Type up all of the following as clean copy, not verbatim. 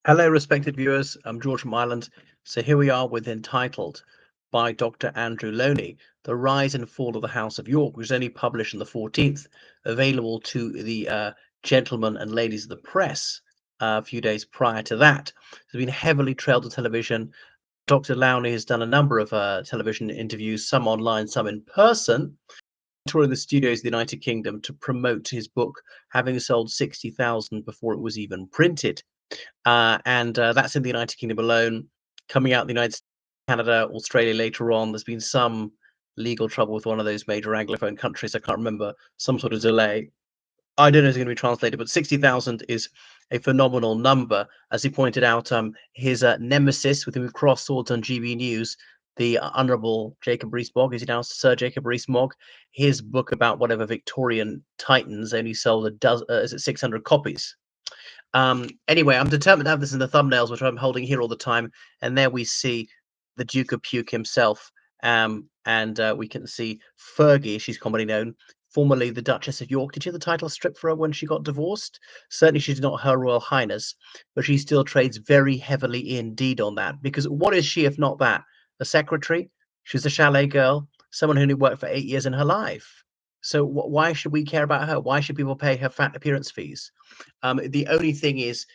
Hello, respected viewers. I'm George from Ireland. So here we are with Entitled by Dr. Andrew Lownie, The Rise and Fall of the House of York, which was only published on the 14th, available to the gentlemen and ladies of the press a few days prior to that. It's been heavily trailed to television. Dr. Lownie has done a number of television interviews, some online, some in person, touring the studios of the United Kingdom to promote his book, having sold 60,000 before it was even printed. And that's in the United Kingdom alone. Coming out in the United States, Canada, Australia later on. There's been some legal trouble with one of those major Anglophone countries. I can't remember, some sort of delay. I don't know if it's going to be translated, but 60,000 is a phenomenal number. As he pointed out, his nemesis, with whom he crossed swords on GB News, the Honourable Jacob Rees-Mogg, is he now Sir Jacob Rees-Mogg? His book about whatever Victorian titans only sold a dozen, is it 600 copies? Anyway, I'm determined to have this in the thumbnails, which I'm holding here all the time. And there we see the Duke of Puke himself. And we can see Fergie, she's commonly known, formerly the Duchess of York. Did you have the title stripped for her when she got divorced? Certainly, she's not Her Royal Highness, but she still trades very heavily indeed on that. Because what is she if not that? A secretary? She's a chalet girl, someone who only worked for 8 years in her life. So why should we care about her? Why should people pay her fat appearance fees? The only thing is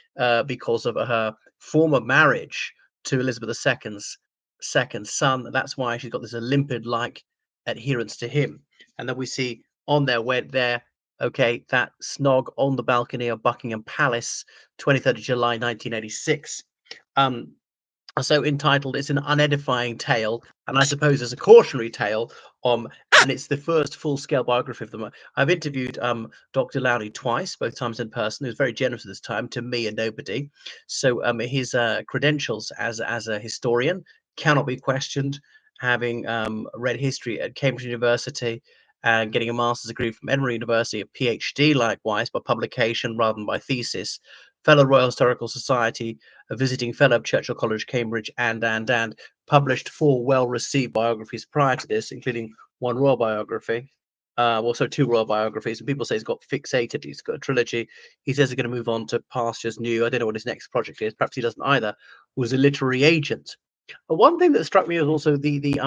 because of her former marriage to Elizabeth II's second son. That's why she's got this Olympiad-like adherence to him. And then we see on their wed there, okay, that snog on the balcony of Buckingham Palace, 23rd of July, 1986. Um, so entitled, it's an unedifying tale, and I suppose it's a cautionary tale. And it's the first full-scale biography of them. I've interviewed Dr. Lownie twice, both times in person. He was very generous this time to me and nobody. So his credentials as a historian cannot be questioned. Having read history at Cambridge University and getting a master's degree from Edinburgh University, a PhD likewise by publication rather than by thesis, fellow Royal Historical Society, a visiting fellow of Churchill College, Cambridge, and published four well-received biographies prior to this, including one royal biography. Also two royal biographies, and people say he's got fixated. He's got a trilogy. He says he's going to move on to pastures new. I don't know what his next project is. Perhaps he doesn't either. Was a literary agent. One thing that struck me was also the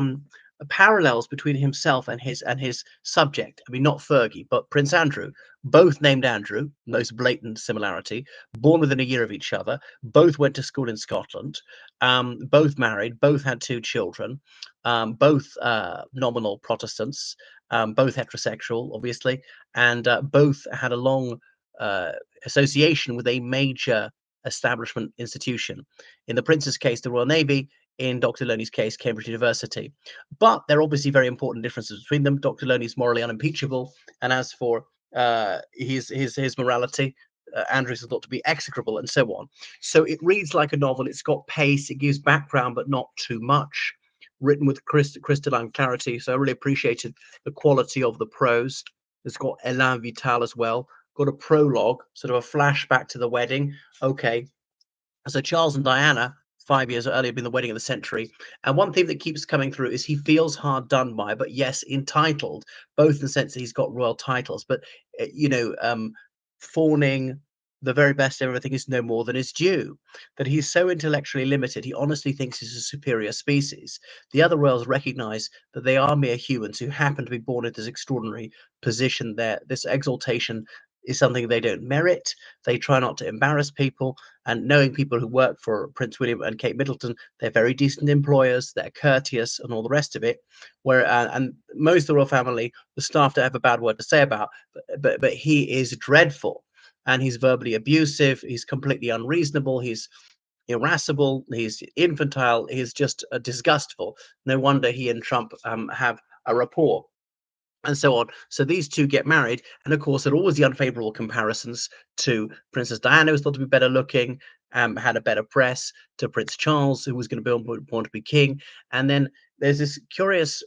parallels between himself and his subject. I mean, not Fergie, but Prince Andrew, both named Andrew, most blatant similarity, born within a year of each other, both went to school in Scotland, both married, both had two children, both nominal Protestants, both heterosexual, obviously, and both had a long association with a major establishment institution. In the Prince's case, the Royal Navy. In Dr. Lownie's case, Cambridge University. But there are obviously very important differences between them. Dr. Lownie is morally unimpeachable, and as for his morality, Andrews is thought to be execrable, and so on. So it reads like a novel. It's got pace. It gives background, but not too much. Written with crystalline clarity. So I really appreciated the quality of the prose. It's got élan vital as well. Got a prologue, sort of a flashback to the wedding. Okay, so Charles and Diana, 5 years earlier, had been the wedding of the century. And one theme that keeps coming through is he feels hard done by, but yes, entitled, both in the sense that he's got royal titles, but fawning the very best of everything is no more than is due. That he's so intellectually limited, he honestly thinks he's a superior species. The other royals recognize that they are mere humans who happen to be born in this extraordinary position. There, this exaltation is something they don't merit. They try not to embarrass people, and knowing people who work for Prince William and Kate Middleton, they're very decent employers, they're courteous and all the rest of it. Where and most of the royal family, the staff don't have a bad word to say about, but he is dreadful, and he's verbally abusive, he's completely unreasonable, he's irascible, he's infantile, he's just disgustful. No wonder he and Trump have a rapport, and so on. So these two get married, and of course, there are always the unfavorable comparisons to Princess Diana, who's thought to be better looking, had a better press, to Prince Charles, who was going to be born to be king. And then there's this curious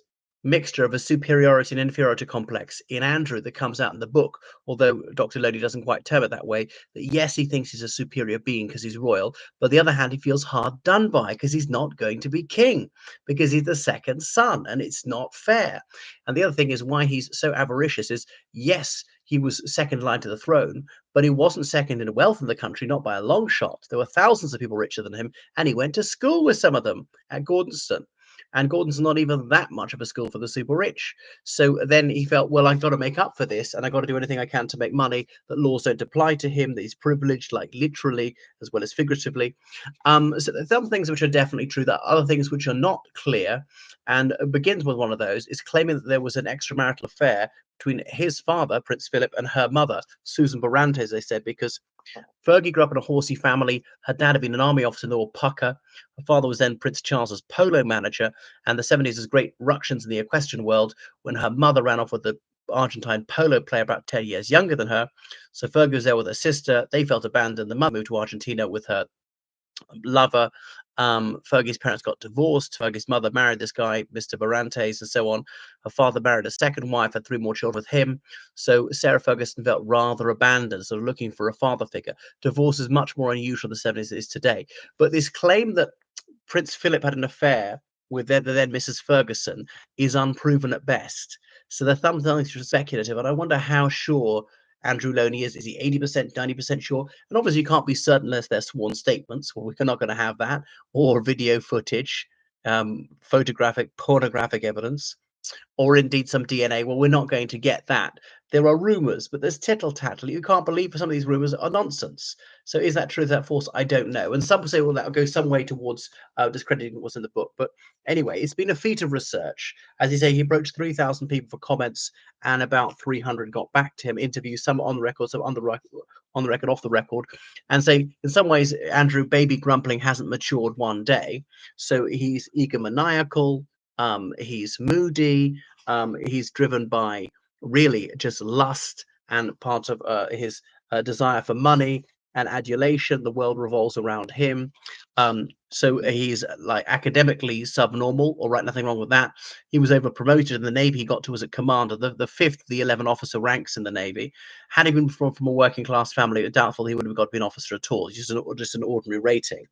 mixture of a superiority and inferiority complex in Andrew that comes out in the book, although Dr. Lownie doesn't quite term it that way, that yes, he thinks he's a superior being because he's royal, but on the other hand, he feels hard done by because he's not going to be king, because he's the second son, and it's not fair. And the other thing is why he's so avaricious is, yes, he was second line to the throne, but he wasn't second in wealth in the country, not by a long shot. There were thousands of people richer than him, and he went to school with some of them at Gordonston. And Gordon's not even that much of a school for the super rich. So then he felt, well, I've got to make up for this, and I've got to do anything I can to make money, that laws don't apply to him, that he's privileged, like literally as well as figuratively. So there's some things which are definitely true. There are other things which are not clear, and it begins with one of those, is claiming that there was an extramarital affair between his father, Prince Philip, and her mother, Susan Barante, as they said, because Fergie grew up in a horsey family. Her dad had been an army officer in the Lord Pucker. Her father was then Prince Charles's polo manager, and the 70s was great ructions in the equestrian world when her mother ran off with the Argentine polo player about 10 years younger than her. So Fergie was there with her sister. They felt abandoned. The mother moved to Argentina with her lover. Fergie's parents got divorced. Fergie's mother married this guy, Mr. Barantes, and so on. Her father married a second wife, had 3 more children with him. So Sarah Ferguson felt rather abandoned, sort of looking for a father figure. Divorce is much more unusual in the 70s than it is today. But this claim that Prince Philip had an affair with the then Mrs. Ferguson is unproven at best. So the thumbs are speculative, and I wonder how sure Andrew Lownie is. Is he 80%, 90% sure? And obviously, you can't be certain unless they're sworn statements. Well, we're not going to have that, or video footage, photographic, pornographic evidence, or indeed some DNA. Well, we're not going to get that. There are rumors, but there's tittle tattle. You can't believe some of these rumors are nonsense. So is that true? Is that false? I don't know. And some will say, well, that will go some way towards discrediting what's in the book. But anyway, it's been a feat of research. As you say, he approached 3,000 people for comments, and about 300 got back to him. Interviews, some on the record, some on the record, off the record, and say in some ways, Andrew, baby grumbling hasn't matured one day. So he's egomaniacal. He's moody. He's driven by really just lust and part of his desire for money and adulation. The world revolves around him. So he's like academically subnormal, all right, nothing wrong with that. He was over promoted in the Navy. He got to as a commander, the 5th of the 11 officer ranks in the Navy. Had he been from a working class family, doubtful he would have got to be an officer at all. Just an ordinary rating.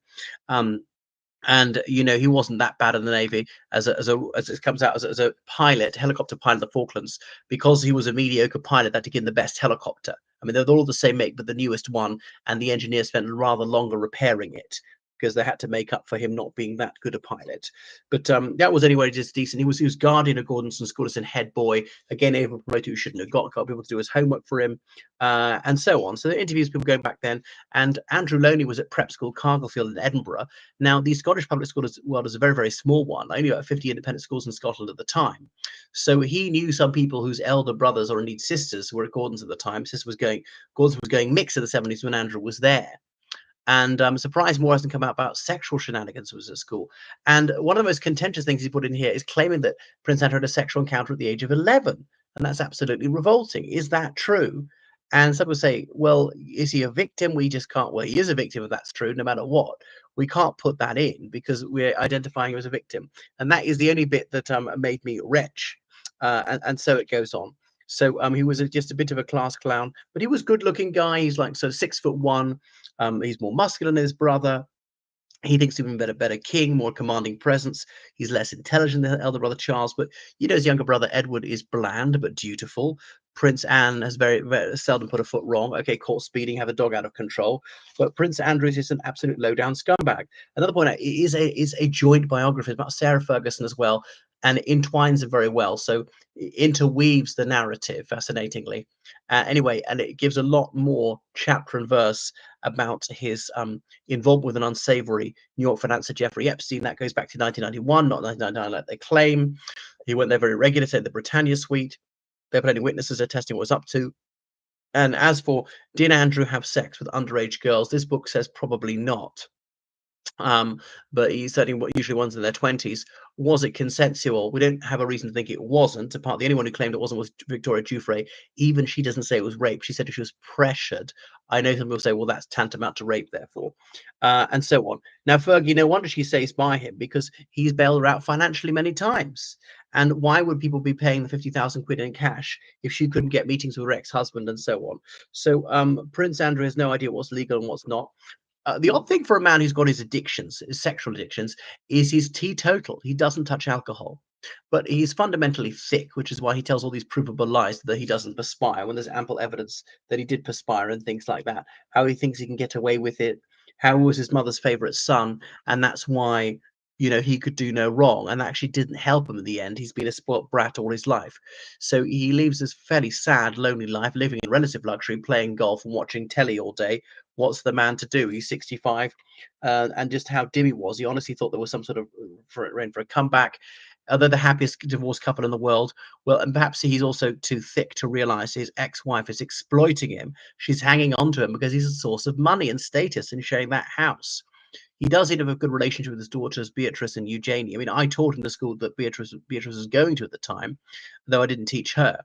And he wasn't that bad in the Navy as it comes out as a pilot, helicopter pilot in the Falklands, because he was a mediocre pilot that to give him the best helicopter. I mean, they're all the same make, but the newest one, and the engineer spent rather longer repairing it because they had to make up for him not being that good a pilot. But that was anyway just decent. He was guardian of Gordonston School as a head boy, again able to promote who shouldn't have got people to do his homework for him, and so on. So the interviews people going back then, and Andrew Lownie was at prep school Cargill in Edinburgh. Now, the Scottish public school world is a very, very small one, only about 50 independent schools in Scotland at the time. So he knew some people whose elder brothers or indeed sisters were at Gordon's at the time. Gordon's was going mixed in the 70s when Andrew was there. And I'm surprised more hasn't come out about sexual shenanigans was at school. And one of the most contentious things he put in here is claiming that Prince Andrew had a sexual encounter at the age of 11. And that's absolutely revolting. Is that true? And some will say, well, is he a victim? We just can't. Well, he is a victim if that's true, no matter what. We can't put that in because we're identifying him as a victim. And that is the only bit that made me retch. And so it goes on. So he was just a bit of a class clown, but he was a good-looking guy. He's like 6'1". He's more muscular than his brother. He thinks he's even better king, more commanding presence. He's less intelligent than elder brother Charles, but his younger brother Edward is bland but dutiful. Prince Anne has very, very seldom put a foot wrong. Okay, caught speeding, have a dog out of control. But Prince Andrew is just an absolute low-down scumbag. Another point out, it is a joint biography about Sarah Ferguson as well, and it entwines it very well. So it interweaves the narrative fascinatingly. Anyway, and it gives a lot more chapter and verse about his involved with an unsavory New York financier Jeffrey Epstein. That goes back to 1991, not 1999 like they claim. He went there very regularly, said the Britannia suite. They're plenty witnesses are testing what was up to. And as for did Andrew have sex with underage girls, this book says probably not. But he's certainly usually ones in their 20s. Was it consensual? We don't have a reason to think it wasn't. Apart, the only one who claimed it wasn't was Victoria Giuffre. Even she doesn't say it was rape. She said she was pressured. I know some people say, well, that's tantamount to rape, therefore, and so on. Now, Fergie, no wonder she stays by him because he's bailed her out financially many times. And why would people be paying the 50,000 quid in cash if she couldn't get meetings with her ex-husband and so on? So Prince Andrew has no idea what's legal and what's not. The odd thing for a man who's got his addictions, his sexual addictions, is he's teetotal. He doesn't touch alcohol, but he's fundamentally thick, which is why he tells all these provable lies that he doesn't perspire when there's ample evidence that he did perspire and things like that. How he thinks he can get away with it, how he was his mother's favorite son, and that's why, he could do no wrong, and actually didn't help him in the end. He's been a spoilt brat all his life. So he lives this fairly sad, lonely life, living in relative luxury, playing golf and watching telly all day. What's the man to do? He's 65, and just how dim he was. He honestly thought there was some sort of for a comeback. They're the happiest divorced couple in the world. Well, and perhaps he's also too thick to realize his ex-wife is exploiting him. She's hanging on to him because he's a source of money and status in sharing that house. He does seem to have a good relationship with his daughters, Beatrice and Eugenie. I mean, I taught in the school that Beatrice was going to at the time, though I didn't teach her.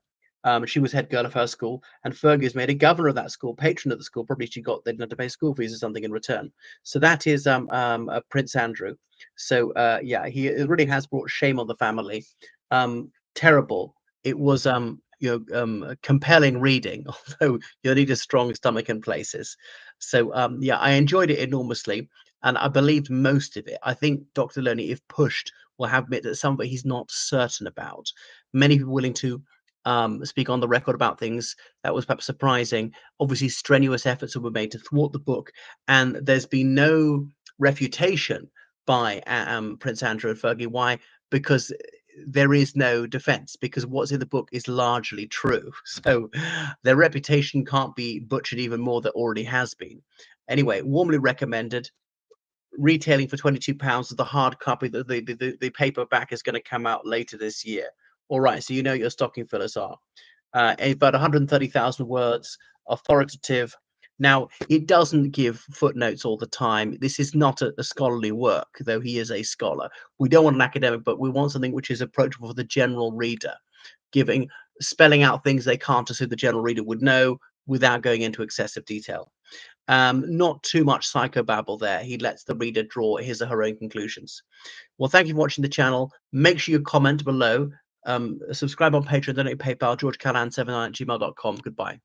She was head girl of her school, and Fergie is made a governor of that school, patron of the school. Probably they didn't have to pay school fees or something in return. So that is Prince Andrew. So yeah, it really has brought shame on the family. Terrible. It was compelling reading, although you need a strong stomach in places. So yeah, I enjoyed it enormously, and I believed most of it. I think Dr. Lownie, if pushed, will have admit that some of it he's not certain about. Many people willing to speak on the record about things that was perhaps surprising. Obviously, strenuous efforts were made to thwart the book, and there's been no refutation by Prince Andrew and Fergie. Why? Because there is no defense, because what's in the book is largely true. So their reputation can't be butchered even more than already has been. Anyway, warmly recommended. Retailing for £22 of the hard copy. The paperback is going to come out later this year. All right, so your stocking fillers are about 130,000 words, authoritative. Now, it doesn't give footnotes all the time. This is not a scholarly work, though he is a scholar. We don't want an academic book. We want something which is approachable for the general reader, spelling out things they can't assume the general reader would know without going into excessive detail. Not too much psychobabble there. He lets the reader draw his or her own conclusions. Well, thank you for watching the channel. Make sure you comment below. Subscribe on Patreon, donate PayPal, georgecallahan79@gmail.com. Goodbye.